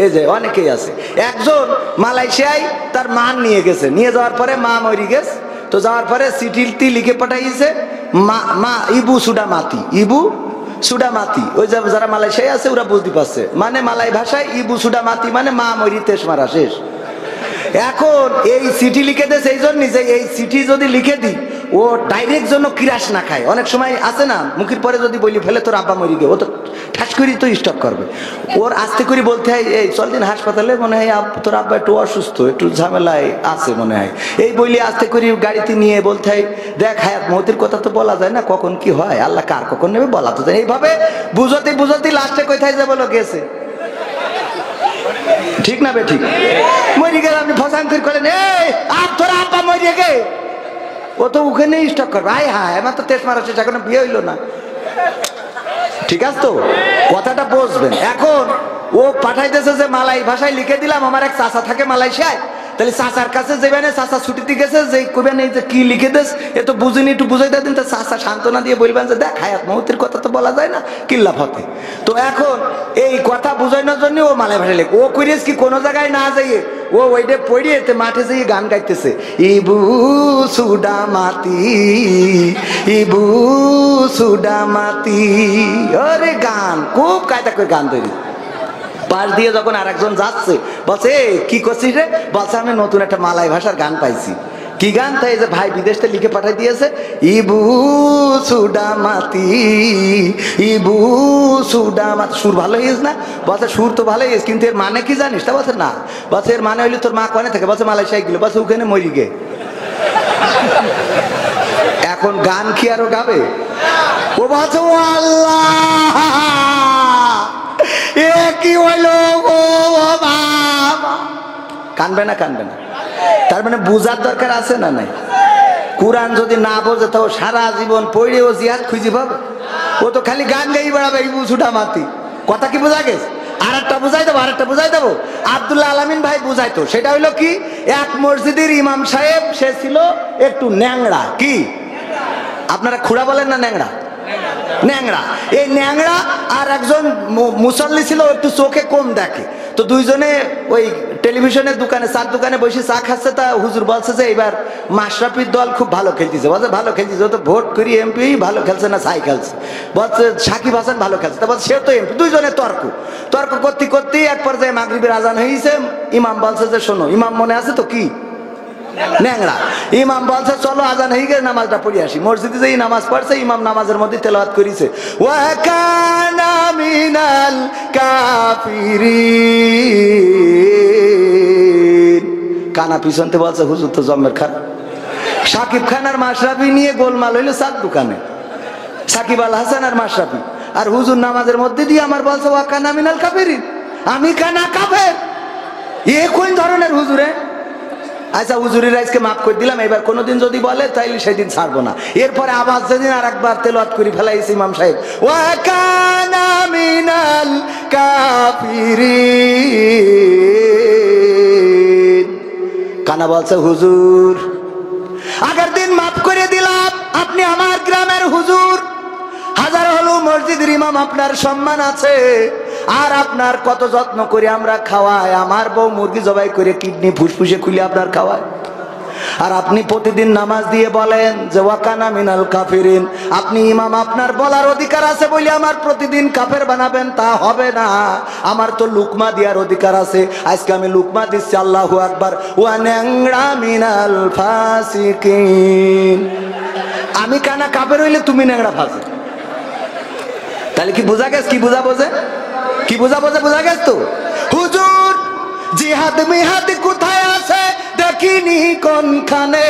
এই যে অনেকেই আছে। একজন মালয়েশিয়ায় তার মা নিয়ে গেছে, নিয়ে যাওয়ার পরে মা মরি গেছে। তো যাওয়ার পরে চিঠিটি লিখে পাঠাইছে মা ইবু সুডামাতি, ইবু সুডামাতি। ওই যারা মালয়েশিয়ায় আছে ওরা বুঝতে পারছে, মানে মালয় ভাষায় ইবু সুডামাতি মানে মা মরি তেজ মারা শেষ। এখন এই চিঠি লিখে দেয় সেই জন্য যে এই চিঠি যদি লিখে দিই ও ডাইরেক্ট জন্য কিরাস না খায়। অনেক সময় আছে না মুখের পরে যদি বলি ফেলে তোর আব্বা মরি গে, ও তো ঠাস করি তো স্টক করবে। ওর আস্তে করে বলতে হয় এই চল দিন হাসপাতালে, মনে হয় তোর আব্বা একটু অসুস্থ, একটু ঝামেলায় আছে মনে হয়, এই বলি আস্তে করে গাড়িতে নিয়ে বলতে হয় দেখ হায়াত মৌতের কথা তো বলা যায় না, কখন কি হয় আল্লাহ কার কখন নেবে বলা তো যায়। এইভাবে বুঝতে বুঝতে লাস্টে কোথায় যে বলো গেছে। ঠিক না বে ঠিক? মরি গেলে আপনি ফসাঙ্কির করেন এই আর তোর আব্বা মরিয়ে গে, ও তো ওখানে স্টক করবে। আয় হায় আমার তো তেজ মারা শেষ, এখনো বিয়ে হইলো না। ঠিক আছে তো কথাটা বুঝবেন। এখন ও পাঠাইতেছে যে মালাই ভাষায় লিখে দিলাম, আমার এক চাচা থাকে মালয়েশিয়ায়, তাহলে চাচার কাছে যাবেন, চাচা ছুটিতে গেছে যে কবেন এই যে কি লিখে দেস এ তো বুঝিনি, একটু বুঝাই দিন। তো চাচা সান্ত্বনা দিয়ে বলবেন যে দেখ হায়াত মৌতের কথা তো বলা যায় না, কিল্লা ফতে। তো এখন এই কথা বুঝানোর জন্য ও মালাই ভাষায় লেখে। ও করিস কি কোনো জায়গায় না যাইয়ে ও ওইটা পড়িয়ে মাঠে যেয়ে গান গাইতেছে, ইবু সুডামাতি ইবু সুডামাতি। আরে গান খুব কায়দা করে গান তৈরি। পাশ দিয়ে যখন আরেকজন যাচ্ছে বলছে কি করছিস রে, বলছে আমি নতুন একটা মালাই ভাষার গান পাইছি। কি গান? তাই যে ভাই বিদেশ থেকে লিখে পাঠাই দিয়েছে, ইবু সুডামাতি ইবু সুডামাতি। সুর ভালো হয়েছে না? বলছে সুর তো ভালো হয়েছে, কিন্তু এর মানে কি জানিস? তা বলছে না। বলছে এর মানে হইলে তোর মা কনে থাকে? বলছে মালয়েশিয়ায় গেল। বলছে ওখানে মরি গে। এখন গান কি আরো গাবে? ও বলছে ও আল্লাহ এ কি হইলো গো বাবা। কানবে না? কানবে না? তার মানে বুঝার দরকার আছে না নাই? কোরআন যদি না বোঝে তো সারা জীবন পড়ে ও জিহাদ খুঁজি পাবে? ও তো খালি গান গাই বেড়াবে ইবু সুডামাতি। কথা কি বোঝা গেছে? আর একটা বুঝাই দেবো, আর একটা বুঝাই দেবো। আব্দুল্লাহ আলামিন ভাই বুঝাইতো, সেটা হইলো কি, এক মসজিদের ইমাম সাহেব সে ছিল একটু ন্যাংরা। কি আপনারা খুড়া বলেন না ন্যাংরা? ন্যাংরা। এই ন্যাংরা আর একজন মুসল্লি ছিল একটু চোখে কম দেখে। তো দুইজনে ওই টেলিভিশনের দোকানে চার দোকানে বসে চা খাচ্ছে। তা হুজুর বলছে যে এবার মাশরাফির দল খুব ভালো খেলতেছে। বলছে ভালো খেলতেছে, ও তো ভোট করি এমপি, ভালো খেলছে না ছাই খেলছে। বলছে সাকিব হাসান ভালো খেলছে, তা বলছে সে তো এমপি। দুইজনে তর্ক তর্ক করতে করতেই এক পর্যায়ে মাগরিবের আজান হয়েছে। ইমাম বলছে যে শোনো, ইমাম মনে আছে তো কি ন্যাংরা। ইমাম বলছে চলো আজান হয়ে গেছে নামাজটা পড়ে আসি। মসজিদে যেই নামাজ পড়ছে, ইমাম নামাজের মধ্যে তেলাওয়াত করেছে ওয়া কানা মিনাল কাফিরিন। কানা পিছনতে বলছে হুজুর তো জম্মের খান। সাকিব খান আর মাশরাফি নিয়ে গোলমাল হইলো চার দোকানে, সাকিব আল হাসান আর মাশরাফি। আর হুজুর নামাজের মধ্যে দিয়ে আমার বলছে ওয়া কানা মিনাল কাফিরিন, আমি কানা কাফের। এ কোন ধরনের হুজুরে? আচ্ছা হুজুরের আজকে মাফ করে দিলাম, এবার কোনোদিন যদি বলে তাইলে সেদিন ছাড়বো না। এরপরে আবার যেদিন আর একবার তেলাওয়াত করে ফেলাইছে ইমাম সাহেব ওয়া কানা মিনাল কাফিরিন। কানা বলছে হুজুর আগের দিন মাফ করে দিলাম, আপনি আমার গ্রামের হুজুর, হাজার হলো মসজিদের ইমাম, আপনার সম্মান আছে। আর আপনার কত যত্ন করে আমরা খাওয়াই, আমার বউ মুরগি জবাই করে কিডনি ফুসফুসে খুলে আপনার খাওয়ায়। আর আপনি প্রতিদিন নামাজ দিয়ে বলেন যে ওয়াকানা মিনাল কাফিরিন। আপনি ইমাম, আপনার বলার অধিকার আছে বলে আমার প্রতিদিন কাফের বানাবেন তা হবে না। আমার তো লুকমা দেওয়ার অধিকার আছে, আজকে আমি লুকমা দিচ্ছি। আল্লাহু আকবার। ওয়া ন্যাংরা মিনাল ফাসিকিন। আমি কানা কাফের হইলে তুমি ন্যাংরা ফাসিক। তাহলে কি বোঝা গেছে? কি বোঝা বোঝে? কি বোঝা বোঝে? বোঝা গেছে তো? হুজুর জিহাদ মিহাদ কোথায় আছে দেখিনি কোনখানে,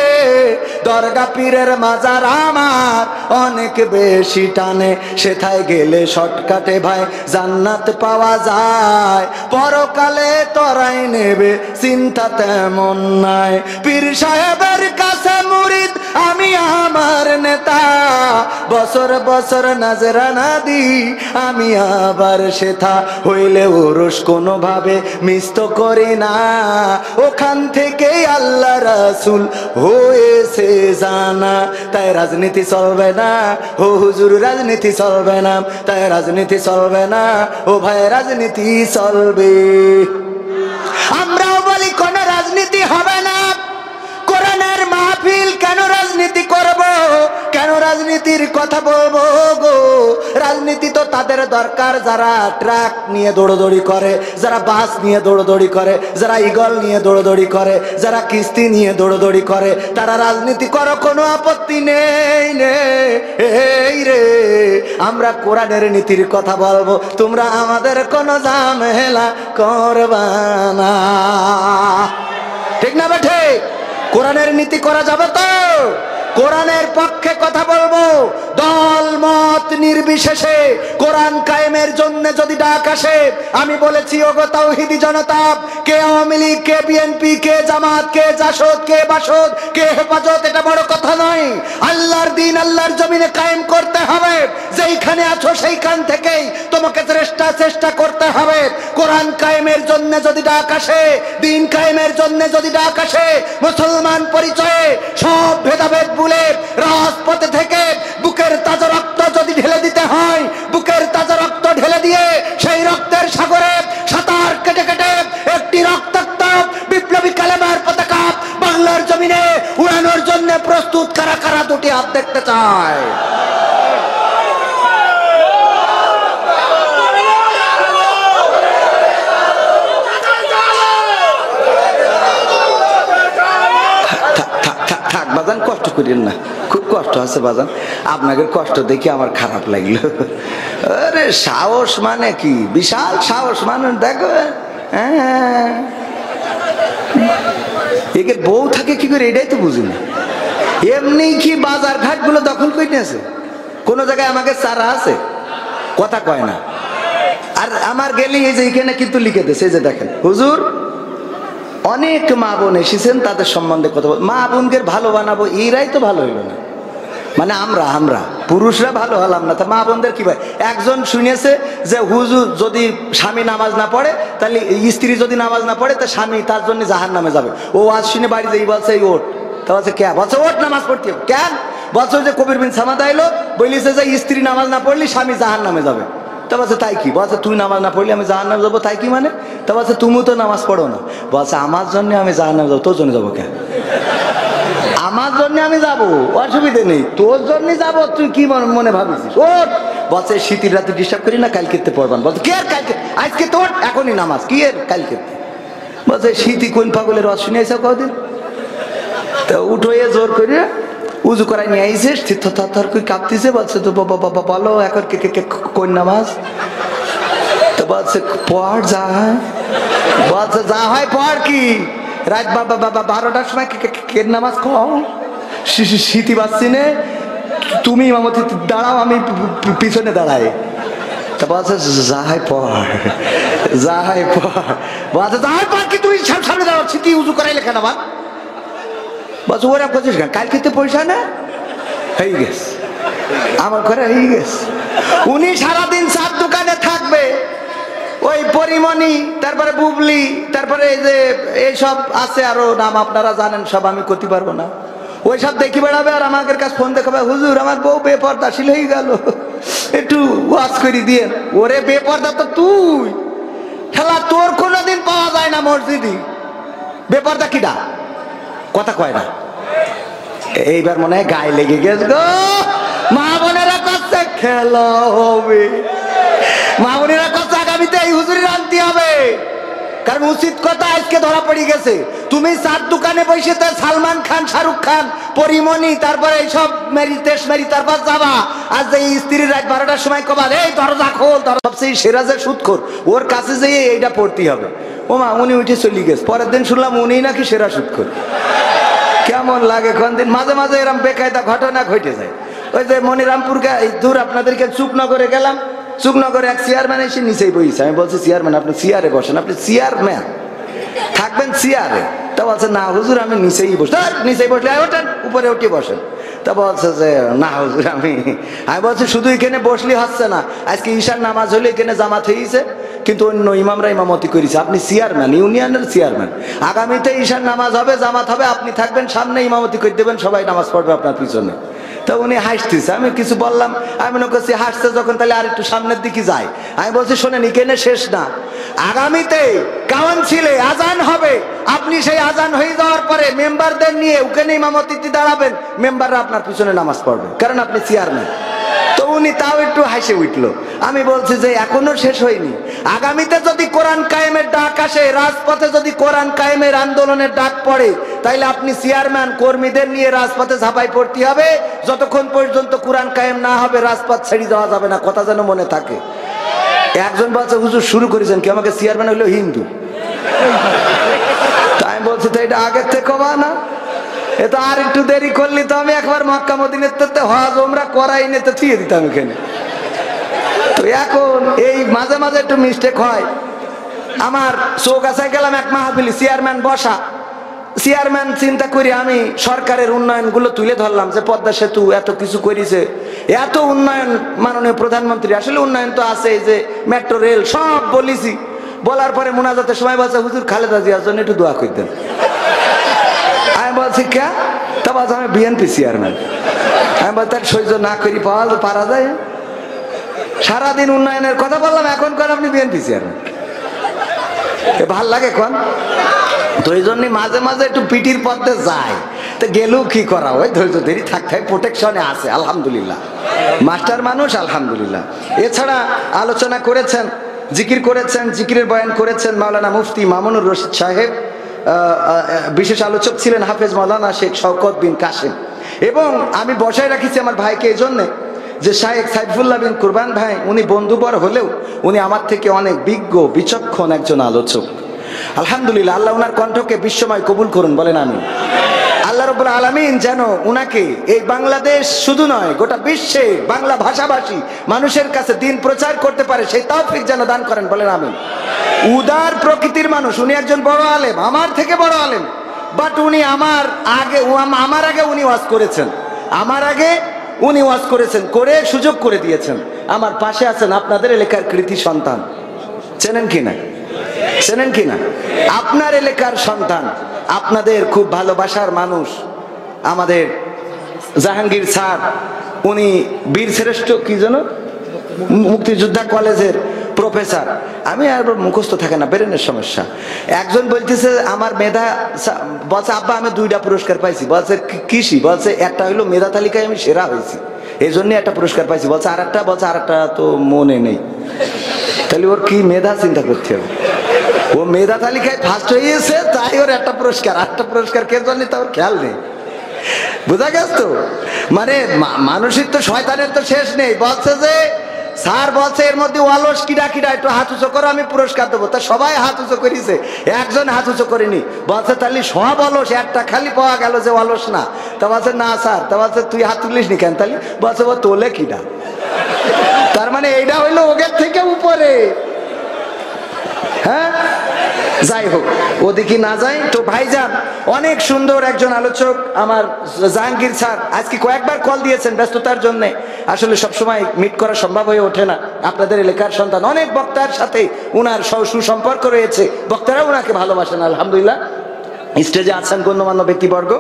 দরগা পীরের মাজার আমার অনেক বেশি টানে, সেথায় গেলে শর্টকাটে ভাই জান্নাত পাওয়া যায়, পরকালে তরাই নেবে চিন্তা তেমন নাই। পীর সাহেবের কাছে মুরিদ আমি আমার নেতা, বছর বছর নাজরানা দি আমি আবার সেথা, হইলে ওরস কোনোভাবে মিস তো করি না, ওখান থেকে আল্লাহ রাসূল হয়েছে জানা। তাই রাজনীতি চলবে না ও হুজুর, রাজনীতি চলবে না, তাই রাজনীতি চলবে না ও ভাই, রাজনীতি চলবে। আমরাও বলি কোন রাজনীতি হবে না, কোরআনের মাহফিল কেন রাজনীতি করব, কেন রাজনীতির কথা বলবো গো? রাজনীতি তো তাদের দরকার যারা ট্রাক নিয়ে দৌড়দৌড়ি করে, যারা বাস নিয়ে দৌড়দৌড়ি করে, যারা ইগল নিয়ে দৌড়দৌড়ি করে, যারা কিস্তি নিয়ে দৌড়দৌড়ি করে, তারা রাজনীতি করো, কোনো আপত্তি নেই এই রে। আমরা কোরআনের নীতির কথা বলবো, তোমরা আমাদের কোনো ঝামেলা করবা না, ঠিক না বেঠে? কোরআনের নীতি করা যাবে তো? কোরআনের পক্ষে কথা বলবো, দল মত নির্বিশেষে কোরআন কায়েমের জন্য যদি ডাক আসে, আমি বলেছি ওগো তাওহীদি জনতা, কে আওয়ামী লীগ, কে বিএনপি, কে জামাত, কে জাসদ, কে বাসদ, কে হেফাজত, এটা বড় কথা নয়। আল্লাহর দ্বীন আল্লাহর জমিনে কায়েম করতে হবে, যেইখানে আছো সেইখান থেকেই তোমাকে চেষ্টা করতে হবে। কোরআন কায়েমের জন্য যদি ডাক আসে, দ্বীন কায়েমের জন্য যদি ডাক আসে, মুসলমান পরিচয়ে সব ভেদাভেদ ভুলে রাজপথে থেকে বুকের তাজা রক্ত যদি ঢেলে দিতে হয়, বুকের তাজা রক্ত ঢেলে দিয়ে সেই রক্তের সাগরে সাঁতার কেটে কেটে একটি রক্তাক্ত বিপ্লবী কালেমার পতাকা বাংলার জমিনে উড়ানোর জন্য প্রস্তুত কারা কারা দুটি হাত দেখতে চায়? থাক বাজান, কষ্ট করেন না, খুব কষ্ট আছে বাজান, আপনাদের কষ্ট দেখে আমার খারাপ লাগলো। আরে সাহস মানে কি, বিশাল সাহস মানে, দেখো একে বউ থাকে কি করে এটাই তো বুঝি না। এমনি কি বাজার ঘাট গুলো দখল করে নিয়েছে? কোন জায়গায় আমাকে চারা আছে? কথা কয় না। আর আমার গেলে এই যে এখানে কিন্তু লিখে দিয়েছে, এই যে দেখেন হুজুর অনেক মা বোন এসেছেন, তাদের সম্বন্ধে কথা বল, মা বোনকে ভালো বানাবো, এরাই তো ভালো হইল না, মানে আমরা পুরুষরা ভালো হলাম না, তা মা বোনদের কি ভাই? একজন শুনেছে যে হুজুর যদি স্বামী নামাজ না পড়ে, তাহলে স্ত্রী যদি নামাজ না পড়ে, তা স্বামী তার জন্য জাহান্নামে যাবে। ও আজ শুনে বাড়ি যাই বলছে এই ওঠ, তা বলছে কে? বলছে ওঠ নামাজ পড়তে হবে। কেন? বলছে যে কবির বিন সামাদ আইলো, বলিছে যে স্ত্রী নামাজ না পড়লে স্বামী জাহান্নামে যাবে। তা বলছে তাই কি? বলছে তুই নামাজ না পড়লে আমি জাহান্নামে যাবো, তাই কি মানে? তা বলছে তুমি তো নামাজ পড়ো না। বলছে আমার জন্য আমি জাহান্নামে যাবো, তোর জন্য যাবো কেন? আমার জন্য আমি যাবো, অসুবিধে নেই, তোর জন্য যাবো, তুই কি মনে ভাবিস? ওঠ। বলছে শীতের রাতে ডিস্টার্ব করি না, কালকে পড়বান। বলছে কি আর কালকে, আজকে তোর এখনই নামাজ, কি আর কালকে? বলছে শীতই কোন পাগলের রস শুনেছ কদিন? তা উঠো জোর করে উজু করাই নিয়ে আইসে, থর করে কাঁপতেছে। বলছে তো বাবা বলো এখন কোন নামাজ? তো বলছে পড় যা হয়। বলছে যা হয় পড় কি? রাত বাবা 12টার সময় কে নামাজ খাও? শীতি বাজছি নে, তুমি ইমামতি দাঁড়াও, আমি পিছনে দাঁড়াই। তা বলছে যা হয় পড়, যা হয় পড়। বলছে যা হয় পড় কি? তুমি সামনে দাঁড়াও, শীতি উজু করাই লেখা নামা। বলছে ওরা করছিস কেন? কালকে তো পয়সা না হয়ে গেছে, আমার ঘরে হয়ে গেছে। উনি সারাদিন চার দোকানে থাকবে, ওই পরিমণি, তারপরে বুবলি, তারপরে এই যে এইসব আছে আরো নাম আপনারা জানেন সব, আমি করতে পারবো না। ওই সব দেখি বেড়াবে আর আমাদের কাছে ফোন দেখাবে, হুজুর আমার বউ বেপর্দাশীল হয়ে গেল, একটু ওয়াজ করে দিয়ে। ওরে বেপর্দা তো তুই, খেলা তোর কোনোদিন পাওয়া যায় না মসজিদে। বেপর্দা কিডা? কথা কয় না। এইবার মনে হয় গায়ে লেগে গেছে গো। মা বোনেরা করছে খেলা হবে, মা বোনেরা করছে আগামীতে এই হুজুরি আনতে হবে, কারণ উচিত কথা আজকে ধরা পড়ে গেছে। তুমি চার দোকানে বসে তো সালমান খান, শাহরুখ খান, পরিমণি, তারপরে এইসব মেরি তেস মেরি, তারপর যাবা আজ এই স্ত্রীর রাত 12টার সময় কবার এই দরজা খোল, সবচেয়ে সেরা যে সুদখোর, ওর কাছে যেয়ে এইটা পড়তে হবে। ও মা উনি উঠে চলে গেছে, পরের দিন শুনলাম উনি নাকি সেরা সুদখোর। কেমন লাগে কোন দিন? মাঝে মাঝে এরকম বেকায়দা ঘটনা ঘটে যায়। ওই যে মনিরামপুরকে দূর আপনাদেরকে চুকনগরে গেলাম, চুকনগরে এক চেয়ারম্যান এসে নিচেই বইছে। আমি বলছি চেয়ারম্যান আপনি চেয়ারে বসেন, আপনি চেয়ারম্যান থাকবেন চেয়ারে, তা বলছে না হুজুর আমি নিচেই বসে, নিচেই বসলে ওঠেন উপরে উঠে বসেন। তা বলছে যে না হুজুর আমি বলছি শুধু এখানে বসলে হচ্ছে না, আজকে ঈশার নামাজ হলে এখানে জামাত হয়েছে, কিন্তু অন্য ইমামরা ইমামতি করেছে, আপনি চেয়ারম্যান, ইউনিয়নের চেয়ারম্যান, আগামীতে ঈশার নামাজ হবে, জামাত হবে, আপনি থাকবেন সামনে, ইমামতি করে দেবেন, সবাই নামাজ পড়বে আপনার পিছনে। তো উনি হাসতেছে, আমি কিছু বললাম, আমি মনে করছি হাসতে যখন তাহলে আর একটু সামনের দিকে যাই। আমি বলছি শোনেন এখানে শেষ না, আগামীতে কাউন্সিলে আজান হবে, আপনি সেই আজান হয়ে যাওয়ার পরে মেম্বারদের নিয়ে ওখানে ইমামতিতে দাঁড়াবেন, মেম্বাররা আপনার পিছনে নামাজ পড়বে, কারণ আপনি চেয়ারম্যান। তো উনি তাও একটু হাসে উঠলো। আমি বলছি যে এখনো শেষ হয়নি, আগামীতে যদি কোরআন কায়েমের ডাক আসে, রাজপথে যদি কোরআন কায়েমের আন্দোলনের ডাক পড়ে, তাইলে আপনি চেয়ারম্যান কর্মীদের নিয়ে রাজপথে ঝাঁপাই পড়তে হবে, যতক্ষণ পর্যন্ত কোরআন কায়েম না হবে রাজপথ ছেড়ে দেওয়া যাবে না, কথা যেন মনে থাকে। একজন বলছে হুজুর শুরু করেছেন কি, আমাকে চেয়ারম্যান হইলো হিন্দু। তাই আমি বলছি তো এটা আগের থেকে বা না, এটা আর একটু দেরি করলি তো আমি একবার মক্কা মদিনাতে হজ ওমরা করাই নিতে থিয়ে দিতাম এখানে। তো এখন এই মাঝে মাঝে একটু মিস্টেক হয়। আমার চৌগাছায় গেলাম এক মাহফিলি, চেয়ারম্যান বসা, চেয়ারম্যান চিন্তা করি আমি সরকারের উন্নয়ন গুলো তুলে ধরলাম, যে পদ্মা সেতু এত কিছু করেছে, এত উন্নয়ন মাননীয় প্রধানমন্ত্রী, আসলে উন্নয়ন তো আছে, যে মেট্রো রেল সব বলেছি। বলার পরে মুনাজাতের সময় বলছে হুজুর খালেদা জিয়ার জন্য একটু দোয়া করে দেন। আমি বলছি কে, তা বলছে আমি বিএনপি চেয়ারম্যান। আমি বলছি তার সহ্য না করি পারা যায়, সারাদিন উন্নয়নের কথা বললাম, এখন কন আপনি বিএনপি চেয়ারম্যান, ভাল লাগে কন? তো এই জন্য মাঝে মাঝে একটু পিটির পথে যায়, তো গেলেও কি করা, ওই ধৈর্য ধরে থাকতে হয়, প্রোটেকশনে আছে আলহামদুলিল্লাহ, মাস্টার মানুষ আলহামদুলিল্লাহ। এছাড়া আলোচনা করেছেন, জিকির করেছেন, জিকিরের বয়ান করেছেন মাওলানা মুফতি মামুনুর রশিদ সাহেব, বিশেষ আলোচক ছিলেন হাফেজ মাওলানা শেখ শওকত বিন কাসেম। এবং আমি বসায় রাখিছি আমার ভাইকে এই জন্যে যে শায়েখ সাইফুল্লাহ বিন কুরবান ভাই, উনি বন্ধুবর হলেও উনি আমার থেকে অনেক বিজ্ঞ বিচক্ষণ একজন আলোচক। আলহামদুলিল্লাহ, আল্লাহ উনার কণ্ঠকে বিশ্বময় কবুল করুন, বলেন আমিন। আল্লাহ রাব্বুল আলামিন যেন উনাকে এই বাংলাদেশ শুধু নয় গোটা বিশ্বে বাংলা ভাষাভাষী মানুষের কাছে দিন প্রচার করতে পারে, সেই তৌফিক যেন দান করেন, বলেন আমিন। উদার প্রকৃতির মানুষ, উনি একজন বড় আলেম, আমার থেকে বড় আলেম, বাট উনি আমার আগে উনি ওয়াজ করেছেন, আমার আগে উনি ওয়াজ করেছেন, করে সুযোগ করে দিয়েছেন। আমার পাশে আছেন আপনাদের এলাকার কৃতি সন্তান, চেনেন কিনা, চেনেন কিনা? আপনার এলাকার সন্তান, আপনাদের খুব ভালোবাসার মানুষ, আমাদের জাহাঙ্গীর স্যার, উনি বীর শ্রেষ্ঠ কি যেন মুক্তিযোদ্ধা কলেজের প্রফেসর। আমি আর মুখস্থ থাকে না, ব্রেনের সমস্যা। একজন বলতেছে আমার মেধা, বলছে আব্বা আমি 2টা পুরস্কার পাইছি, বলছে কৃষি, বলছে একটা হইলো মেধা তালিকায় আমি সেরা হয়েছি, এই জন্য একটা পুরস্কার পাইছি, বলছে আরেকটা তো মনে নেই। তাহলে ওর কি মেধা চিন্তা করতে হবে, ও মেধা তালিকায় ফার্স্ট হয়েছে তাই ওর একটা পুরস্কার, 8টা পুরস্কার কে জন্য তা ওর খেয়াল নেই। বুঝা গেছ তো? মানে মানুষের তো শয়তানের তো শেষ নেই। বলছে যে স্যার বলছে এর মধ্যে অলস কিডা একটু হাত উঁচু করো, আমি পুরস্কার দেবো। তা সবাই হাত উঁচু করেছে, একজন হাত উঁচু করেনি। বলছে তাহলে সব অলস, একটা খালি পাওয়া গেল যে অলস না। তা বলছে না স্যার, তা বলছে তুই হাত তুলিস নি কেন? তাহলে বলছে ও তোলে কিডা, তার মানে এইটা হইলো ওগের থেকে উপরে। হ্যাঁ, যাই হোক, ওদিকে না যাই তো। ভাইজান অনেক সুন্দর একজন আলোচক আমার জাহাঙ্গীর স্যার, আজকে কয়েকবার কল দিয়েছেন ব্যস্ততার জন্য, আসলে সবসময় মিট করা সম্ভব হয়ে ওঠে না। আপনাদের এলাকার সন্তান, অনেক বক্তার সাথে উনার সুসম্পর্ক রয়েছে, বক্তারা উনাকে ভালোবাসেন আলহামদুলিল্লাহ। স্টেজে আছেন গণ্যমান্য ব্যক্তিবর্গ,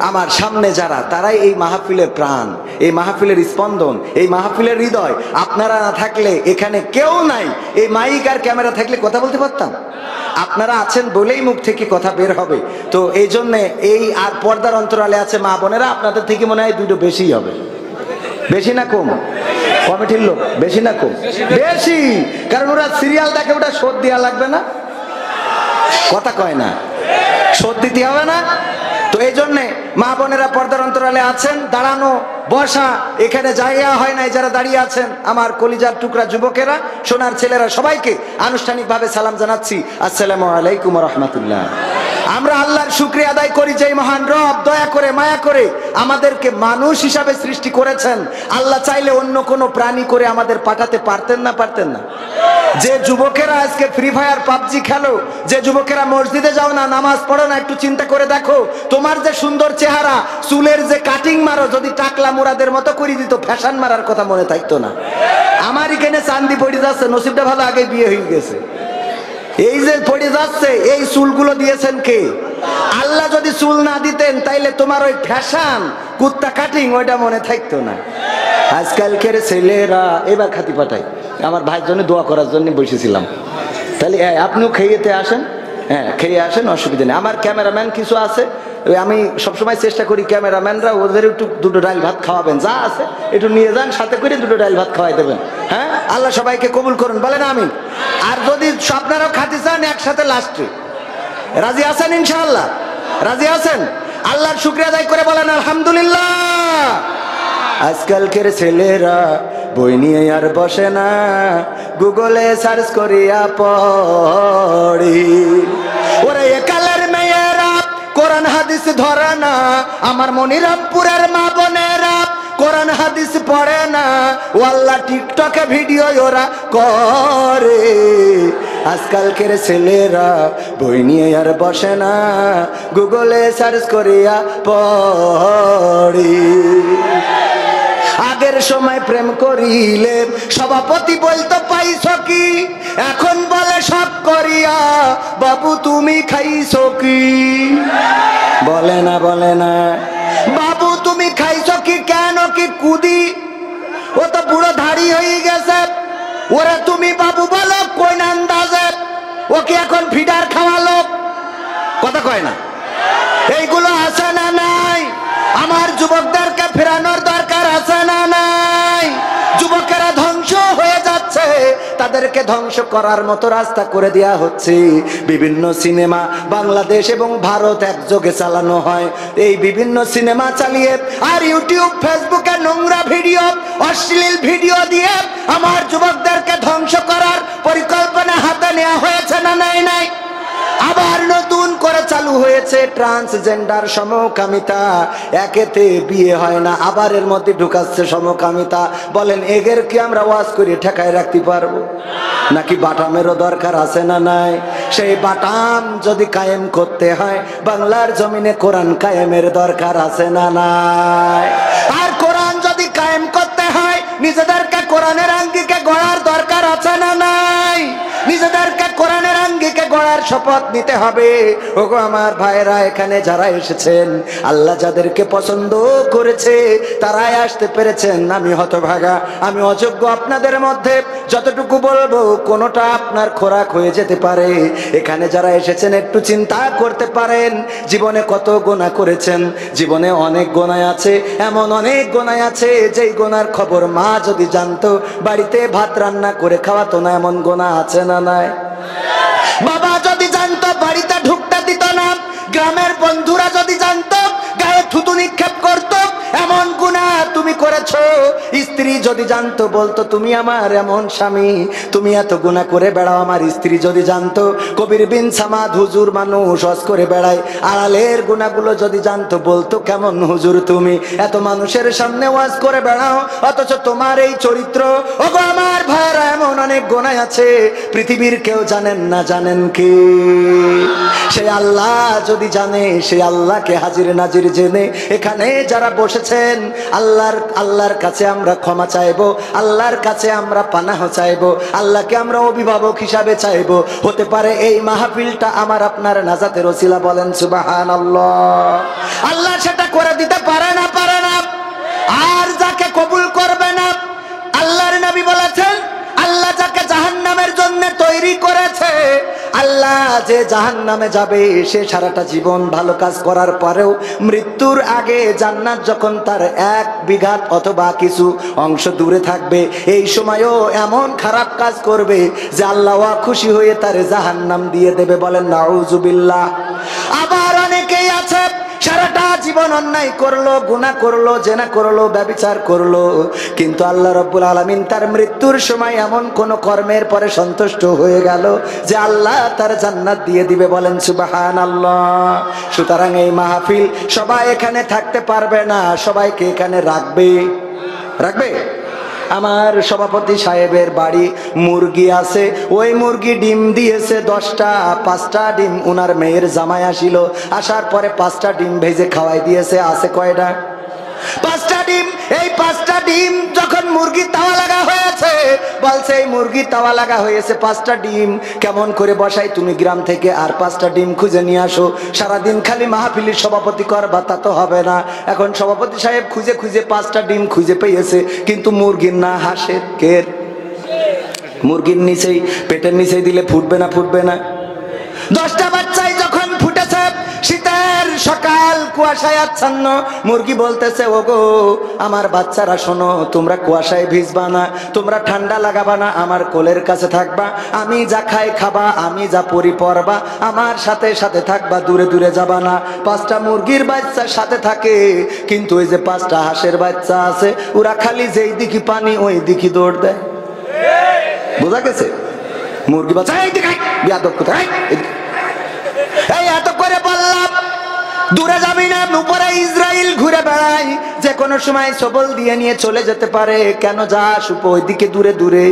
আমার সামনে যারা, তারাই এই মাহফিলের প্রাণ, এই মাহফিলের স্পন্দন, এই মাহফিলের হৃদয়। আপনারা না থাকলে এখানে কেউ নাই। এই মাইক আর ক্যামেরা থাকলে কথা বলতে পারতাম? আপনারা আছেন বলেই মুখ থেকে কথা বের হবে। তো এই জন্যে এই আর পর্দার অন্তরালে আছে মা বোনেরা, আপনাদের থেকে মনে হয় 2টো বেশি হবে। বেশি না কম? কমিটির লোক বেশি না কম? বেশি, কারণ ওরা সিরিয়াল দেখে, ওটা শোধ দেওয়া লাগবে না, কথা কয় না, শোধ দিতে হবে না। তো এই জন্যে মা বোনেরা পর্দার অন্তরালে আছেন, দাঁড়ানো বসা এখানে জায়গা হয় নাই, যারা দাঁড়িয়ে আছেন আমার কলিজার টুকরা যুবকেরা, সোনার ছেলেরা, সবাইকে আনুষ্ঠানিকভাবে সালাম জানাচ্ছি, আসসালামু আলাইকুম ওয়া রাহমাতুল্লাহ। আমরা আল্লাহর শুকরিয়া আদায় করি যে মহান রব দয়া করে মায়া করে আমাদেরকে মানুষ হিসাবে সৃষ্টি করেছেন। আল্লাহ চাইলে অন্য কোনো প্রাণী করে আমাদের পাঠাতে পারতেন না, পারতেন না? যে যুবকেরা আজকে ফ্রি ফায়ার পাবজি খেলো, যে যুবকেরা মসজিদে যাও না, নামাজ পড়ো না, একটু চিন্তা করে দেখো তোমার যে সুন্দর চেহারা, চুলের যে কাটিং মারো, যদি টাকলা মুরাদের মতো করে দিত ফ্যাশন মারার কথা মনে থাকতো না। আমার এখানে চান্দি পড়ে যাচ্ছে, নসিবটা ভালো, আগে বিয়ে হয়ে গেছে। এই যে পড়ে যাচ্ছে, এই চুলগুলো দিয়েছেন কে? আল্লাহ যদি চুল না দিতেন তাইলে তোমার ওই ফ্যাশন কুত্তা কাটিং ওইটা মনে থাকতো না। আজকালকের ছেলেরা, এবার খাতি পাঠাই, আমার ভাইয়ের জন্য দোয়া করার জন্য বসেছিলাম, তাহলে আপনিও খেয়েতে আসেন, হ্যাঁ খেয়ে আসেন, অসুবিধা নেই। আমার ক্যামেরাম্যান কিছু আছে, আমি সবসময় চেষ্টা করি ক্যামেরাম্যানরা ওদের একটু দুটো ডাল ভাত খাওয়াবেন, যা আছে একটু নিয়ে যান, সাথে করে দুটো ডাল ভাত খাওয়াই দেবেন। হ্যাঁ, আল্লাহ সবাইকে কবুল করুন, বলেন আমিন। আর যদি আপনারাও খাতে চান একসাথে লাস্টে, রাজি আছেন? ইনশাআল্লাহ রাজি আছেন? আল্লাহর শুকরিয়া আদায় করে বলেন আলহামদুলিল্লাহ। আজকালকের ছেলেরা বই নিয়ে আর বসে না, গুগলে সার্চ করিয়া পড়ি। ওরে একালের মেয়েরা কোরআন হাদিস ধরে না, আমার মনিরামপুরের মা বোনেরা কোরআন হাদিস পড়ে না, ওয়াল্লাহ টিকটকে ভিডিও ওরা করে। আজকালকের ছেলেরা বই নিয়ে আর বসে না, গুগলে সার্চ করিয়া পড়ি। আগের সময় প্রেম করিলে সভাপতি বলতো পাইছো কি, এখন বলে সব করিয়া বাবু তুমি খাইছো কি? বলে না, বলে না, বাবু তুমি খাইছো কি? কেন কি কুদি? ও তো বুড়ো ধাড়ি হয়ে গেছে, ওরা তুমি বাবু বলো কোন আন্দাজে? ও কি এখন ফিডার খাওয়ালো? কথা কয় না। এইগুলো আছে না নাই? আমার যুবকদেরকে ফেরানোর দরকার আছে না নাই? যুবকেরা ধ্বংস হয়ে যাচ্ছে, তাদেরকে ধ্বংস করার মতো রাস্তা করে দেয়া হচ্ছে। বিভিন্ন সিনেমা বাংলাদেশ এবং ভারত একযোগে চালানো হয়, এই বিভিন্ন সিনেমা চালিয়ে আর ইউটিউব ফেসবুকে নোংরা ভিডিও, অশ্লীল ভিডিও দিয়ে আমার যুবকদেরকে ধ্বংস করার পরিকল্পনা হাতে নেওয়া হয়েছে না নাই? নাই। আবার নতুন করে চালু হয়েছে ট্রান্সজেন্ডার, সমকামিতা। একেতে বিয়ে হয় না, আবার এর মধ্যে ঢুকাচ্ছে সমকামিতা। বলেন এগের কি আমরা ওয়াজ করে ঠেকায় রাখতে পারবো? নাকি বাটামেরও দরকার আছে না নাই? সেই বাটাম যদি কায়েম করতে হয়, বাংলার জমিনে কোরআন কায়েমের দরকার আছে না নাই? আর কোরআন যদি কায়েম করতে হয়, নিজেদেরকে কোরআনের আঙ্গিকে গড়ার দরকার আছে না নাই? নিজেদেরকে কোরআনের আঙ্গিকে গড়ার শপথ নিতে হবে। ওগো আমার ভাইরা, এখানে যারা এসেছেন, আল্লাহ যাদেরকে পছন্দ করেছে তারাই আসতে পেরেছেন। আমি হতভাগা, আমি অযোগ্য। আপনাদের মধ্যে যতটুকু বলবো কোনোটা আপনার খোরাক হয়ে যেতে পারে। এখানে যারা এসেছেন একটু চিন্তা করতে পারেন, জীবনে কত গুনাহ করেছেন। জীবনে অনেক গুনাহ আছে, এমন অনেক গুনাহ আছে যেই গুনার খবর মা যদি জানতো বাড়িতে ভাত রান্না করে খাওয়াতো না। এমন গুনাহ আছে না নাই? বাবা যদি জানতো বাড়িতে ঢুকতে দিত না। গ্রামের বন্ধুরা যদি জানতো গায়ে থুতু নিক্ষেপ করতো। এমন গুনাহ তুমি করেছো। স্ত্রী যদি জানতো বলতো তুমি আমার এমন স্বামী, তুমি এত গুনাহ করে বেড়াও। আমার স্ত্রী যদি জানতো কবির বিন সামাদ হুজুর মানুষ হজ করে বেড়ায়, আড়ালের গুনাহগুলো যদি জানতো বলতো কেমন হুজুর তুমি এত মানুষের সামনে ওয়াজ করে বেড়াও, অথচ তোমার এই চরিত্র। ওগো আমার ভাইরা, এমন অনেক গুনাহ আছে পৃথিবীর কেউ জানেন না। জানেন কি? সেই আল্লাহ যদি জানে, সেই আল্লাহকে হাজির নাজির জেনে এখানে যারা বসেছেন, আল্লাহর কাছে আমরা ক্ষমা চাইবো, আল্লাহর কাছে আমরা পানাহ চাইবো, আল্লাহকে আমরা অভিভাবক হিসাবে চাইবো। হতে পারে এই মাহফিলটা আমার আপনার নাজাতের ওসিলা। বলেন সুবহানাল্লাহ। আল্লাহ সেটা করে দিতে পারে না, পারে না। আর যাকে কবুল করবে না, আল্লাহর নবী বলেছেন আল্লাহ যাকে জাহান্নামের জন্য তৈরি করেছে, আল্লাহ যে জাহান্নামে যাবে সে সারাটা জীবন ভালো কাজ করার পরেও মৃত্যুর আগে জান্নাত যখন তার 1 বিঘাত অথবা কিছু অংশ দূরে থাকবে, এই সময়ও এমন খারাপ কাজ করবে যে আল্লাহ খুশি হয়ে তার জাহান্নাম দিয়ে দেবে। বলেন নাউজুবিল্লাহ। আবার অনেকেই আছে সারাটা জীবন অন্যায় করলো, গুনাহ করলো, জেনা করলো, ব্যভিচার করলো, কিন্তু আল্লাহ রাব্বুল আলামিন তার মৃত্যুর সময় এমন কোন কর্মের পরে সন্তুষ্ট হয়ে গেল যে আল্লাহ তার জান্নাত দিয়ে দিবে। বলেন সুবহানাল্লাহ। সুতরাং এই মাহফিল সবাই এখানে থাকতে পারবে না, সবাইকে এখানে রাখবে। রাখবে? আমার সভাপতি সাহেবের বাড়ি মুরগি আছে, ওই মুরগি ডিম দিয়েছে 10টা, 5টা ডিম উনার মেয়ের জামাই আসিল, আসার পরে 5টা ডিম ভেজে খাওয়াই দিয়েছে। আছে কয়টা? 5টা ডিম। এই 5টা ডিম যখন মুরগি তাওয়া লাগা হয়েছে, বলছে এই মুরগি তাওয়া লাগা হয়েছে 5টা ডিম কেমন করে বসাই, তুমি গ্রাম থেকে আর 5টা ডিম খুঁজে নিয়ে আসো। সারাদিন খালি মাহফিলের সভাপতি করবা, তা তো হবে না। এখন সভাপতি সাহেব খুঁজে খুঁজে 5টা ডিম খুঁজে পেয়েছে, কিন্তু মুরগির না হাঁসের। কের? মুরগির নিচেই, পেটের নিচেই দিলে ফুটবে না? ফুটবে না। 10টা বাচ্চাই যখন ফুটেছে, শীতের সকাল, কুয়াশায় আচ্ছন্ন, মুরগি বলতেছে ওগো আমার বাচ্চারা শোনো, তোমরা কুয়াশায় ভিজবা না, তোমরা ঠান্ডা লাগাবা না, আমার কোলের কাছে থাকবা, আমি যা খাই খাবা, আমি যা পরি পরবা, আমার সাথে সাথে থাকবা, দূরে দূরে যাবা না। 5টা মুরগির বাচ্চা সাথে থাকে, কিন্তু ওই যে 5টা হাঁসের বাচ্চা আছে, ওরা খালি যেই দিকে পানি ওই দিকে দৌড় দেয়। বোঝা গেছে? মুরগি বাচ্চা এই দিকে বিয়াদব কোথায়, এই এত করে বললাম দূরে যাবি না, উপরে ইসরাইল ঘুরে বেড়াই, যে কোনো সময় সবল দিয়ে নিয়ে চলে যেতে পারে। কেন যাস ওইদিকে দূরে দূরে?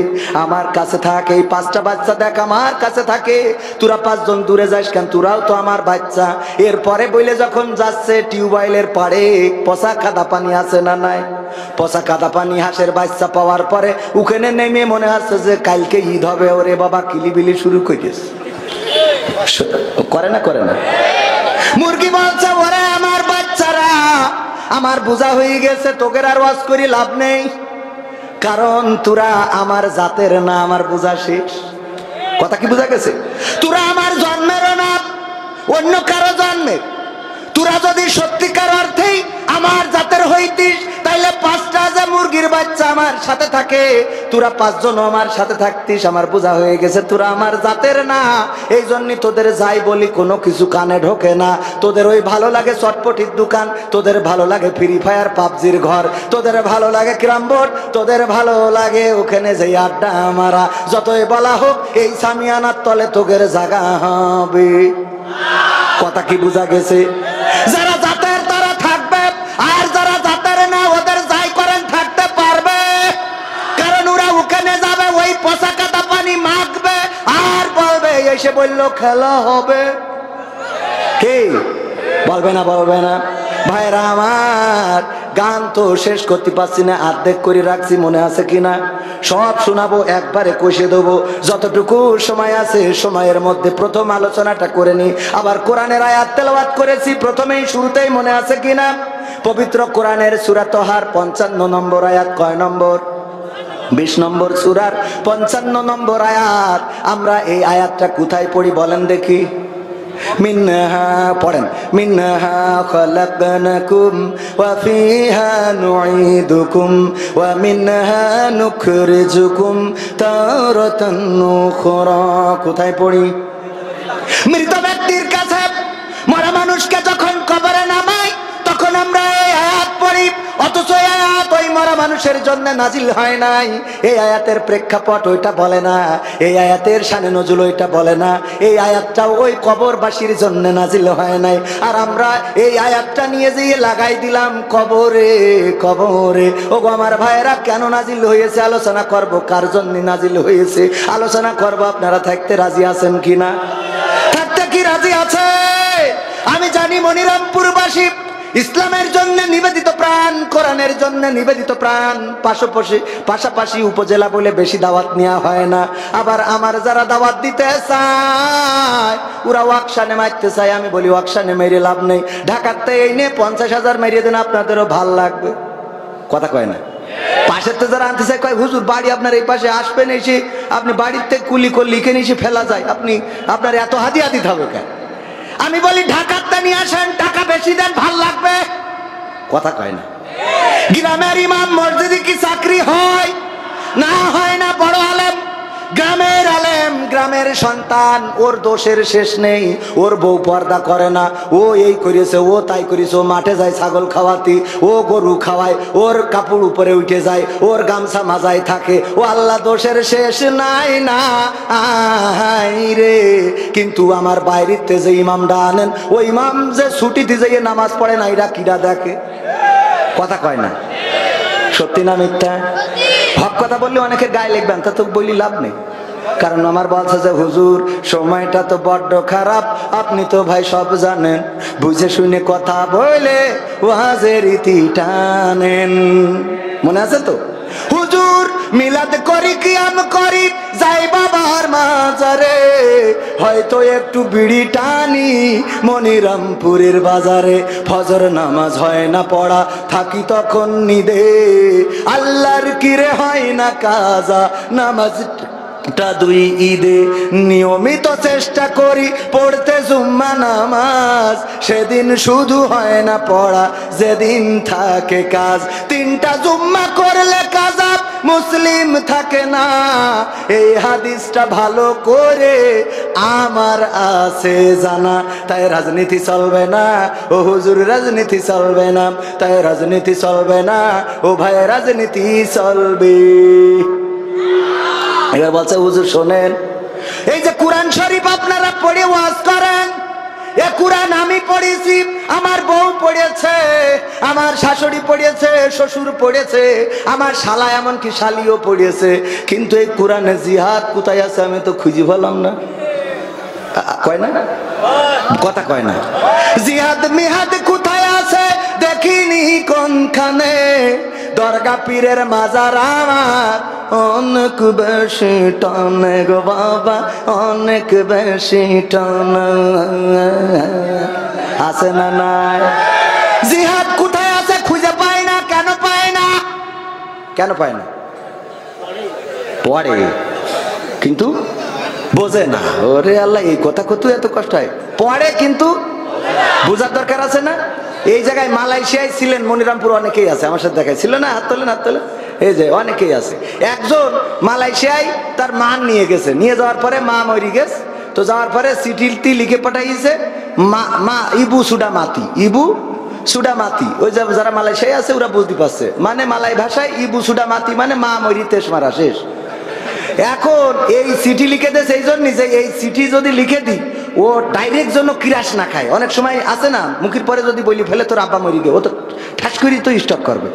আমার কাছে থাকে। এই 5টা বাচ্চা দেখ আমার কাছে থাকে, তোরা 5 জন দূরে যাস কেন? তোরাও তো আমার বাচ্চা। এরপরে বলে যখন যাচ্ছে টিউবওয়েলের পাড়ে, পচা কাদা পানি আছে না নাই? পচা কাদা পানি হাঁসের বাচ্চা পাওয়ার পরে ওখানে নেমে মনে হচ্ছে যে কালকে ঈদ হবে, ওরে বাবা কিলিবিলি শুরু করেছে। করে না? করে না? মুরগি বলছে ওরে আমার বাচ্চারা, আমার বোঝা হয়ে গেছে, তোকে আর ওয়াজ করি লাভ নেই, কারণ তোরা আমার জাতের না, আমার বোঝা শেষ। কথা কি বোঝা গেছে? তোরা আমার জন্মেরও না, অন্য কারো জন্মের। তোরা যদি সত্যিকার অর্থেই আমার জাতের হইতিস, তাইলে 5টা যে মুরগির বাচ্চা আমার সাথে থাকে, তোরা 5 জন আমার সাথে থাকতিস। আমার বোঝা হয়ে গেছে তোরা আমার জাতের না, এই জন্যই তোদের যাই বলি কোনো কিছু কানে ঢোকে না। তোদের ওই ভালো লাগে চটপটির দোকান, তোদের ভালো লাগে ফ্রি ফায়ার পাবজির ঘর, তোদের ভালো লাগে ক্যারাম বোর্ড, তোদের ভালো লাগে ওখানে যে আড্ডা মারা। যতই বলা হোক এই সামিয়ানার তলে তোদের জায়গা হবে। কথা কি বোঝা গেছে? যারা জাতের তারা থাকবে, আর যারা জাতের না ওদের যাই করেন থাকতে পারবে, কারণ ওরা ওখানে যাবে, ওই পচা কাদা পানি মাখবে, আর বলবে এসে বললো খেলা হবে। কি বলবে না? বলবে না? ভাইরা আমার, গান তো শেষ করতে পারছি না, অর্ধেক করে রাখছি, মনে আছে কিনা? সব শোনাবো, একবারে কষে দেবো। যতটুকু সময় আছে সময়ের মধ্যে প্রথম আলোচনাটা করে নি। আবার কোরআনের আয়াত তেলাওয়াত করেছি প্রথমেই, শুরুতেই মনে আছে কিনা? পবিত্র কোরআনের সূরা তাহার 55 নম্বর আয়াত। কয় নম্বর? 20 নম্বর সূরার 55 নম্বর আয়াত। আমরা এই আয়াতটা কোথায় পড়ি বলেন দেখি? মিনহা পড়েন, মিনহা খলাকনাকুম ওয়া ফিহা নুঈদুকুম ওয়া মিনহা নুখরিজুকুম তারাতান উখরা। কোথায় পড়ি? মৃত ব্যক্তির কাছে, মরা মানুষকে যখন কবরে নামাই তখন আমরা এই আয়াত পড়ি, অথচ এই আয়াত ওই মরা মানুষের জন্য নাজিল হয় নাই। এই আয়াতের প্রেক্ষাপট ওইটা বলে না, এই আয়াতের শানে নজুল ওইটা বলে না, এই আয়াতটাও ওই কবরবাসীর জন্য নাজিল হয় নাই। আর আমরা এই আয়াতটা নিয়ে যেয়ে লাগাই দিলাম কবরে। কবরে ও গো আমার ভাইয়েরা, কেন নাজিল হয়েছে আলোচনা করব, কার জন্য নাজিল হয়েছে আলোচনা করব। আপনারা থাকতে রাজি আছেন কিনা? থাকতে কি রাজি আছে? আমি জানি মনিরামপুরবাসী ইসলামের জন্য নিবেদিত প্রাণ, কোরআনের জন্য নিবেদিত প্রাণ। পাশাপাশি উপজেলা বলে বেশি দাওয়াত নেওয়া হয় না। আবার আমার যারা দাওয়াত দিতে চায় ওরা ওয়াকশানে মারতে চায়। আমি বলি ওয়াকশানে মেরে লাভ নেই, ঢাকাতে এই নিয়ে 50,000 মেরিয়ে দেন, আপনাদেরও ভাল লাগবে। কথা কয় না? পাশের তো যারা আনতে চায় কয় হুজুর বাড়ি আপনার এই পাশে আসবেন, এসে আপনি বাড়িতে কুলি করে লিখে নিয়ে ফেলা যায়, আপনার এত হাদিয়া দিতে হবে কেন? আমি বলি ঢাকাতে নিয়ে আসেন, টাকা বেশি দেন, ভাল লাগবে। কথা কয় না? গ্রামের ইমাম মসজিদে কি চাকরি হয়? না হয় না। বড় আলেম, গ্রামের আলেম, গ্রামের সন্তান, ওর দোষের শেষ নেই। ওর বউ পর্দা করে না, ও এই করেছে, ও তাই করেছে, ও মাঠে যায় ছাগল খাওয়াতি, ও গরু খাওয়ায়, ওর কাপড় উপরে উঠে যায়, ওর গামছা মাজায় থাকে, ও আল্লাহ দোষের শেষ নাই না রে। কিন্তু আমার বাইরেতে যে ইমামটা আনেন, ওই ইমাম যে ছুটিতে যাইয়ে নামাজ পড়ে না, এরা কিরা দেখে? কথা কয় না? সত্যি না মিথ্যা? হক কথা বললে অনেকের গায়ে লিখবেন, তা তো বলি লাভ নেই। কারণ আমার বলছে যে হুজুর সময়টা তো বড্ড খারাপ, আপনি তো ভাই সব জানেন, বুঝে শুনে কথা বলে ওয়াজের ইতি টানেন। মনে আছে তো? হুজুর মিলাদ করি কিয়াম করি যাই বাবার মাজারে, হয়তো একটু বিড়ি টানি মনিরামপুরের বাজারে, ফজর নামাজ হয় না পড়া থাকি তখন নিদে, আল্লাহর কিরে হয় না কাজা নামাজ দুই ঈদে, নিয়মিত চেষ্টা করি পড়তে জুম্মা নামাজ, সেদিন শুধু হয় না পড়া যেদিন থাকে কাজ, তিনটা জুম্মা করলে কাজা মুসলিম থাকে না, এই হাদিসটা ভালো করে আমার আছে জানা, তাই রাজনীতি চলবে না ও হুজুর, রাজনীতি চলবে না, তাই রাজনীতি চলবে না ও ভাই, রাজনীতি চলবে। এবার বলছে হুজুর শোনেন, এই যে কোরআন শরীফ আপনারা পড়ে ওয়াজ করেন, এ কোরআন আমি পড়েছি, আমার বউ পড়েছে, আমার শাশুড়ি পড়েছে, শ্বশুর পড়েছে, আমার শালা এমনকি শালিও পড়েছে, কিন্তু এই কোরআনে জিহাদ কোথায় আছে আমি তো খুঁজে পেলাম না। কয় না কথা, কয় না জিহাদ মিহাদ কোথায় আছে দেখিনি কোনখানে, দরগা পীরের মাজার আমার অনেক বেশি টানে গো বাবা, অনেক বেশি টানে, আছে না নাই? জিহাদ কোথায় আছে খুঁজে পায় না, কেন পায় না? কেন পায় না? পড়ে কিন্তু বোঝে না। ওরে আল্লাহ, এই কথা কত এত কষ্ট হয়, পড়ে কিন্তু বোঝার দরকার আছে না? এই জায়গায় মালয়েশিয়ায় ছিলেন মনিরামপুর অনেকেই আছে, আমার সাথে দেখাই ছিল না, হাত তোলেন হাত তোলেন, এই যে অনেকেই আছে। একজন মালয়েশিয়ায় তার মা নিয়ে গেছে, নিয়ে যাওয়ার পরে মা মরি গেছে, তো যাওয়ার পরে চিঠিটি লিখে পাঠাইছে মা ইবু সুডামাতি, ইবু সুডামাতি, ওই যে যারা মালয়েশিয়ায় আছে ওরা বুঝতে পারছে, মানে মালয় ভাষায় ইবু সুডামাতি মানে মা মরি তেস মারা শেষ। এখন এই চিঠি লিখে দেয় সেই জন্য যে এই চিঠি যদি লিখে দিই ও ডাইরেক্ট জন্য কিরাস না খায়, অনেক সময় আছে না মুখের পরে যদি বলি ফেলে তোর আব্বা মরি গে, ও তো ঠাস করি তো স্টক করবে,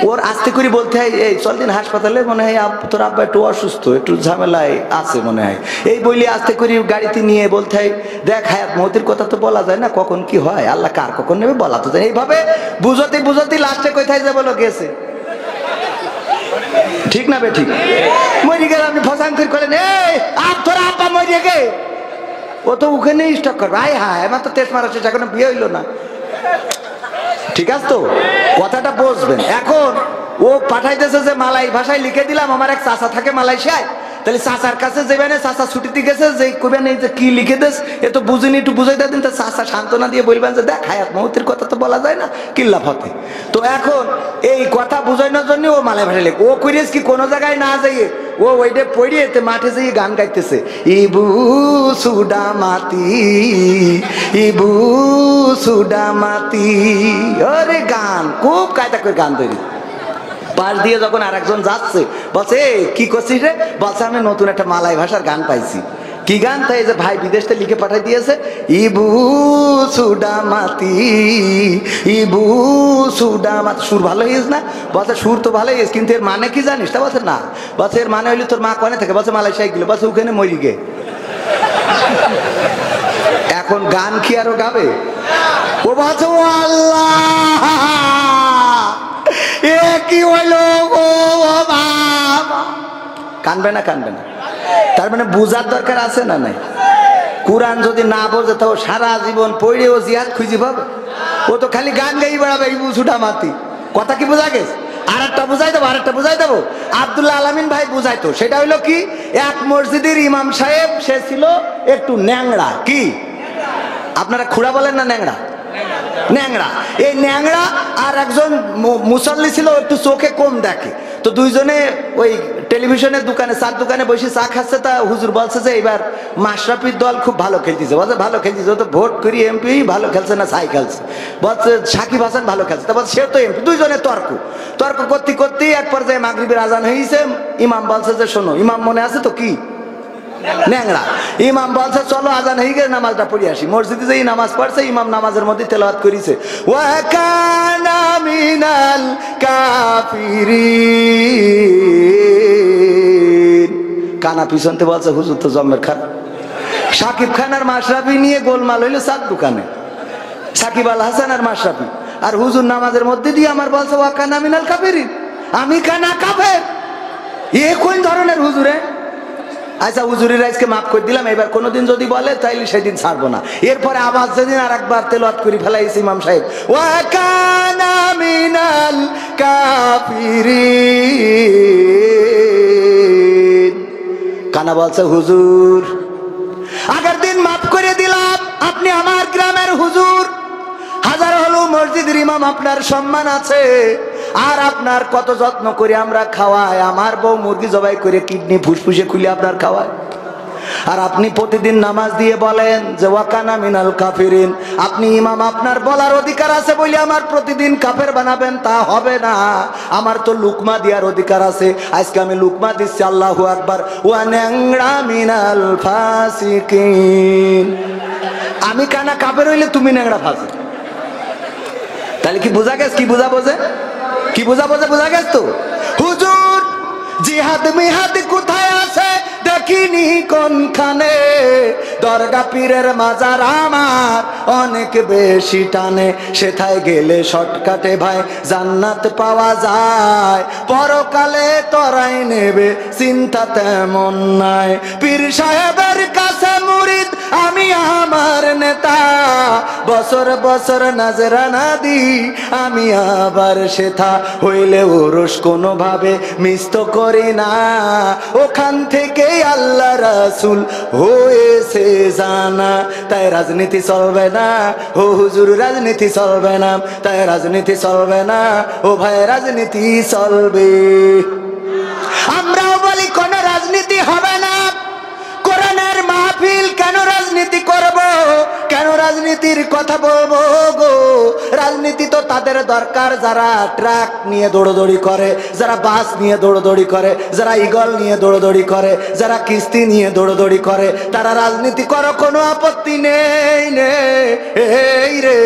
ওর আস্তে করে বলতে হয় এই চল দিন হাসপাতালে, মনে হয় তোর আব্বা একটু অসুস্থ, একটু ঝামেলায় আছে মনে হয়, এই বলি আস্তে করে গাড়িতে নিয়ে বলতে হয় দেখ হায়াত মৌতের কথা তো বলা যায় না, কখন কি হয় আল্লাহ কার কখন নেবে বলা তো যায়, এইভাবে বুঝতে বুঝতে লাস্টে কোথায় যে বলো গেছে। ঠিক না বে ঠিক? মরি গেলে আপনি ফসাঙ্কির করেন এই আপ তোর আব্বা মরিয়ে গে, ও তো ওখানে স্টক করবে, আয় হায় আমার তো তেজ মারা শেষ, এখনো বিয়ে হইলো না। ঠিক আছে তো, কথাটা বুঝবেন। এখন ও পাঠাইতেছে যে মালাই ভাষায় লিখে দিলাম, আমার এক চাচা থাকে মালয়েশিয়ায়, তাহলে চাচার কাছে যাবেন, চাচা ছুটিতে গেছে, যে কইবেন এই যে কি লিখে দেস এ তো বুঝিনি, একটু বুঝাইতে দিন, তা চাচা সান্ত্বনা দিয়ে বলবেন যে দেখ হায়াত মৌতের কথা তো বলা যায় না, কিল্লা ফতে। তো এখন এই কথা বুঝানোর জন্য ও মালয় ভাষায় লেখ, ও করিস কি কোনো জায়গায় না যাইয়ে ও ওইটা পড়িয়ে মাঠে যেয়ে গান গাইতেছে, ইবু সুডা মাতি, ইবু সুডা মাতি, আরে গান খুব কায়দা করে গান তৈরি। পাশ দিয়ে যখন আর একজন যাচ্ছে বলছে কি করছিস রে, বলছে আমি নতুন একটা মালয় ভাষার গান পাইছি। কি গান? তাই যে ভাই বিদেশ থেকে লিখে পাঠাই দিয়েছে, ইবু সুডা মাতি, ইবু সুডা মাতি। সুর ভালো হয়েছে না? বলছে সুর তো ভালো হয়েছে, কিন্তু এর মানে কি জানিস? তা বলছে না। বলছে এর মানে হইলে তোর মা কনে থাকে? বলছে মালয়েশিয়ায় গেল। বলছে ওখানে মরি গে। এখন গান কি আরো গাবে? ও বলছে ও আল্লাহ এ কি হইল গো বাবা। কানবে না? কানবে না? তার মানে বুঝার দরকার আছে না নাই? কোরআন যদি না বোঝে তো সারা জীবন পড়ে ও জিহাদ খুঁজি পাবে? ও তো খালি গান গাই বেড়াবে ইবু সুডা মাতি। কথা কি বোঝা গেছে? আরেকটা বুঝাই দেবো, আরেকটা বুঝাই দেবো। আব্দুল্লাহ আলামিন ভাই বুঝাইতো, সেটা হইলো কি, এক মসজিদের ইমাম সাহেব সে ছিল একটু ন্যাংরা। কি আপনারা খুড়া বলেন না ন্যাংরা? ন্যাংরা। এই ন্যাংরা আর একজন মুসল্লি ছিল একটু চোখে কম দেখে। তো দুইজনে ওই টেলিভিশনের দোকানে চার দোকানে বসে চা খাচ্ছে। তা হুজুর বলছে যে এবার মাশরাফির দল খুব ভালো খেলতেছে। বলছে ভালো খেলতেছে, ও তো ভোট করি এমপি, ভালো খেলছে না ছাই খেলছে। বলছে সাকিব হাসান ভালো খেলছে। তা বলছে সে তো এমপি। দুইজনে তর্ক তর্ক করতে করতে এক পর্যায়ে মাগরিবের আজান হয়েছে। ইমাম বলছে যে শোনো, ইমাম মনে আছে তো? কি ন্যাংরা। ইমাম বলছে চলো আজান হয়ে গেছে, নামাজটা পড়ে আসি। মসজিদে যেই নামাজ পড়ছে, ইমাম নামাজের মধ্যে তেলাওয়াত করেছে, ওয়া কানা মিনাল কাফিরিন কানা পিছনতে বলছে হুজুর তো জম্মের খারাপ। সাকিব খান আর মাশরাফি নিয়ে গোলমাল হইলো চার দোকানে, সাকিব আল হাসান আর মাশরাফি। আর হুজুর নামাজের মধ্যে দিয়ে আমার বলছে ওয়া কানা মিনাল কাফিরিন, আমি কানা কাফের। এ কোন ধরনের হুজুরে? আচ্ছা হুজুরের আজকে মাফ করে দিলাম, এবার কোনোদিন যদি বলে তাইলে সেদিন ছাড়বো না। এরপরে আবার যেদিন আর একবার তেলাওয়াত করে ফেলাইছে ইমাম সাহেব ওয়া কানা মিনাল কাফিরিন, কানা বলছে হুজুর আগের দিন মাফ করে দিলাম, আপনি আমার গ্রামের হুজুর, হাজার হলো মসজিদের ইমাম, আপনার সম্মান আছে। আর আপনার কত যত্ন করে আমরা খাওয়াই, আমার বউ মুরগি জবাই করে কিডনি ফুসফুসে খুলে আপনার খাওয়ায়। আর আপনি প্রতিদিন নামাজ দিয়ে বলেন যে ওয়াকানা মিনাল কাফিরিন। আপনি ইমাম, আপনার বলার অধিকার আছে বলে আমার প্রতিদিন কাফের বানাবেন তা হবে না। আমার তো লুকমা দেওয়ার অধিকার আছে, আজকে আমি লুকমা দিচ্ছি। আল্লাহু আকবার। ওয়া ন্যাংরা মিনাল ফাসিকিন, আমি কানা কাফের হইলে তুমি ন্যাংরা ফাসিক। তাহলে কি বোঝা গেছে? কি বোঝা বোঝে? কি বোঝা বোঝে? বোঝা গেছে তো? হুজুর জিহাদ মিহাদ কোথায় আছে দেখিনি কোনখানে, দরগা পীরের মাজার আমার অনেক বেশি টানে, সেথায় গেলে শর্টকাটে ভাই জান্নাত পাওয়া যায়, পরকালে তরাই নেবে চিন্তা তেমন নাই। পীর সাহেবের কাছে মুরিদ আমি আমার নেতা, বছর বছর নাজরানা দি আমি আবার সেথা, হইলে ওরস কোনোভাবে মিস তো করি না, ওখান থেকে আল্লাহ রাসূল হয়েছে জানা। তাই রাজনীতি চলবে না ও হুজুর, রাজনীতি চলবে না, তাই রাজনীতি চলবে না ও ভাই, রাজনীতি চলবে। আমরাও বলি কোন রাজনীতি হবে না, কোরআনের মাহফিল কেন রাজনীতি করব, কেন রাজনীতির কথা বলবো গো? রাজনীতি তো তাদের দরকার যারা ট্রাক নিয়ে দৌড়দৌড়ি করে, যারা বাস নিয়ে দৌড়দৌড়ি করে, যারা ইগল নিয়ে দৌড়দৌড়ি করে, যারা কিস্তি নিয়ে দৌড়দৌড়ি করে, তারা রাজনীতি করো, কোনো আপত্তি নেই এই রে।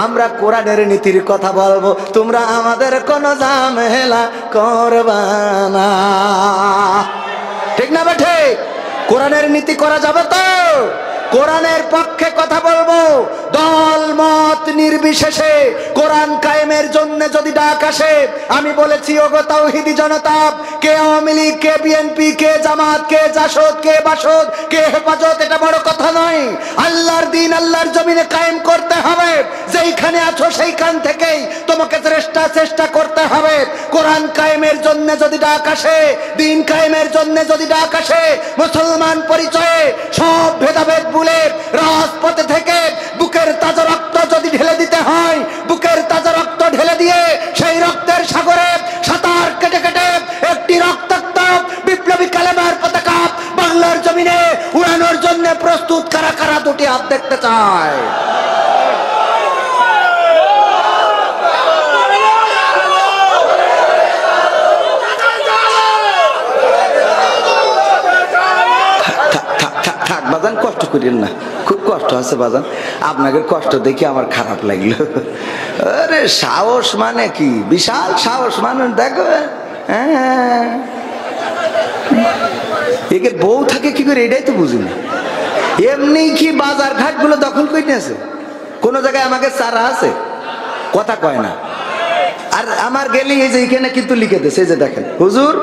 আমরা কোরআনের নীতির কথা বলবো, তোমরা আমাদের কোনো ঝামেলা করবা না, ঠিক না বেঠে? কোরআনের নীতি করা যাবে তো? কোরআনের পক্ষে কথা বলবো, দল মত নির্বিশেষে কোরআন কায়েমের জন্য যদি ডাক আসে, আমি বলেছি ওগো তাওহীদি জনতা, কে আওয়ামী লীগ, কে বিএনপি, কে জামাত, কে জাসদ, কে বাসদ, কে হেফাজত, এটা বড় কথা নয়। আল্লাহর দিন আল্লাহর জমিনে কায়েম করতে হবে, যেইখানে আছো সেইখান থেকেই তোমাকে চেষ্টা করতে হবে। কোরআন কায়েমের জন্য যদি ডাক আসে, দিন কায়েমের জন্য যদি ডাক আসে, মুসলমান পরিচয়ে সব ভেদাভেদ ভুলে রাজপথে থেকে বুকের তাজা রক্ত যদি ঢেলে দিতে হয়, বুকের তাজা রক্ত ঢেলে দিয়ে সেই রক্তের সাগরে সাঁতার কেটে কেটে একটি রক্তাক্ত বিপ্লবী কালেমার পতাকা বাংলার জমিনে উড়ানোর জন্য প্রস্তুত কারা কারা দুটি হাত দেখতে চায়? বাজান কষ্ট করেন না, খুব কষ্ট আছে বাজান, আপনাকে কষ্ট দেখে আমার খারাপ লাগলো। আরে সাহস মানে কি, বিশাল সাহস মানে দেখো। হ্যাঁ, একে বউ থাকে কি করে এটাই তো বুঝি না। এমনি কি বাজার ঘাট গুলো দখল করে নিয়েছে? কোন জায়গায় আমাকে চারা আছে, কথা কয় না। আর আমার গেলি এই যে এখানে কিন্তু লিখে দিয়েছে, এই যে দেখেন হুজুর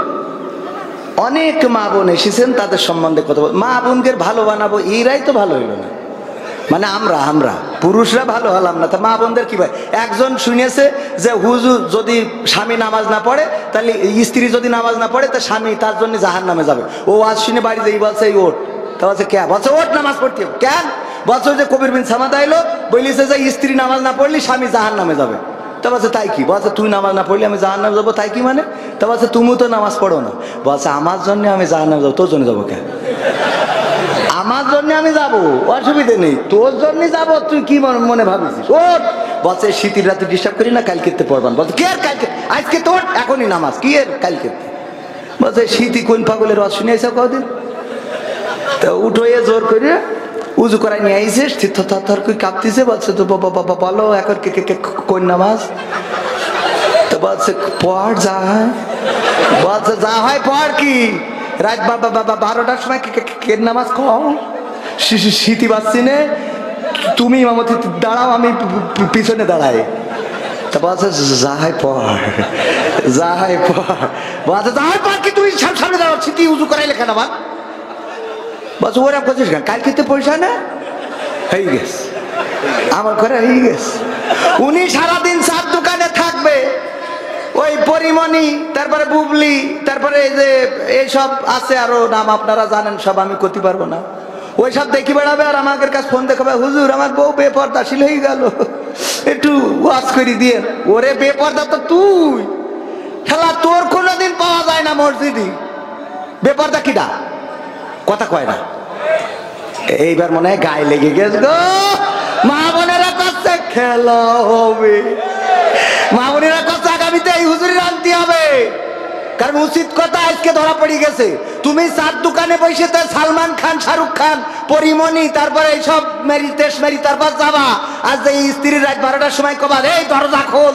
অনেক মা বোন এসেছেন, তাদের সম্বন্ধে কথা বল। মা বোনকে ভালো বানাবো, এরাই তো ভালো হইল না, মানে আমরা পুরুষরা ভালো হলাম না, তা মা বোনদের কি ভাই? একজন শুনেছে যে হুজুর যদি স্বামী নামাজ না পড়ে, তাহলে স্ত্রী যদি নামাজ না পড়ে, তা স্বামী তার জন্য জাহান্নামে যাবে। ও আজ শুনে বাড়ি যাই বলছে এই ওঠ, তা বলছে কে? বলছে ওঠ নামাজ পড়তে হবে। কেন? বলছে যে কবির বিন সামাদ আইলো বলিছে যে স্ত্রী নামাজ না পড়লে স্বামী জাহান্নামে যাবে। তা বলছে তাই কি? বলছে তুই নামাজ না পড়লে আমি জাহান্নামে যাবো, তাই কি মানে? তা বলছে তুমি তো নামাজ পড়ো না। বলছে আমার জন্য আমি জাহান্নামে যাবো, তোর জন্য যাবো কেন? আমার জন্য আমি যাবো, অসুবিধে নেই, তোর জন্য যাবো, তুই কি মনে ভাবিস? ওঠ। বলছে শীতের রাতে ডিস্টার্ব করি না, কালকে পড়বান। বলছে কি আর কালকে? আজকে তোর এখনই নামাজ, কি এর কালকে? বলছে শীতই কোন পাগলের রস শুনেছ কদিন? তা উঠো জোর করে উজু করাই নিয়ে আইসে, থর করে কাঁপতেছে। বলছে তো বাবা বলো এখন কোন নামাজ? তো বলছে পড় যা হয়। বলছে যা হয় পড় কি? রাত 12টার সময় কে নামাজ খাও শীতি বাজছি নে, তুমি ইমামতি দাঁড়াও, আমি পিছনে দাঁড়াই। তা বলছে যাহাই পর যাহাই পর, বলছে যাহাই পর কি তুমি সামনে দাঁড়াও, শীতি উজু করাইলে কেন আমার? বলছে ওরা করছিস কেন, কাল খেতে পয়সা না হয়ে গেছে, আমার ঘরে হয়ে গেছে। উনি সারাদিন চার দোকানে থাকবে, ওই পরিমণি, তারপরে বুবলি, তারপরে এই যে এইসব আছে আরো নাম আপনারা জানেন সব, আমি করতে পারবো না। ওই সব দেখি বেড়াবে আর আমাদের কাছে ফোন দেখাবে, হুজুর আমার বউ বেপর্দাশীল হয়ে গেল, একটু ওয়াজ করে দিয়ে। ওরে বেপর্দা তো তুই, খেলা তোর কোনোদিন পাওয়া যায় না মসজিদে। বেপর্দা কিডা কথা কয় না। এইবার মনে হয় গায়ে লেগে গেছে গো, মা বোনেরা করছে খেলা হবে, মা বোনেরা করছে আগামীতে এই হুজুরি আনতে হবে। কারণ উচিত কথা আজকে ধরা পড়ে গেছে। তুমি চার দোকানে বসে তো সালমান খান, শাহরুখ খান, পরিমণি, তারপরে এইসব মেরি তেশ মেরি, তারপর যাবা আর যে স্ত্রীর রাত 12টার সময় কবা এই দরজা খোল।